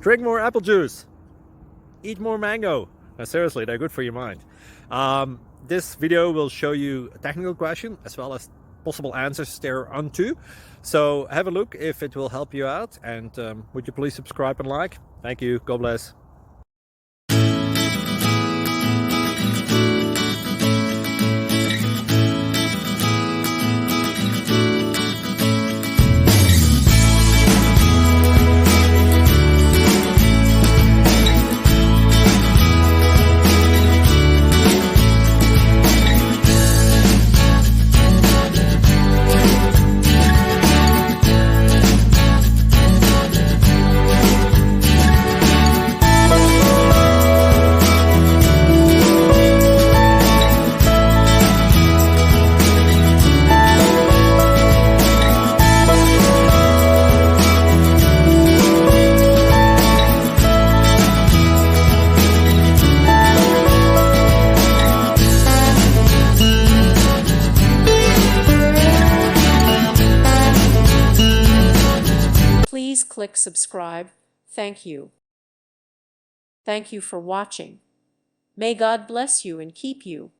drink more apple juice, eat more mango. Now, seriously, they're good for your mind. This video will show you a technical question as well as possible answers thereunto. So have a look if it will help you out, and would you please subscribe and like? Thank you. God bless. Please click subscribe. Thank you. Thank you for watching. May God bless you and keep you.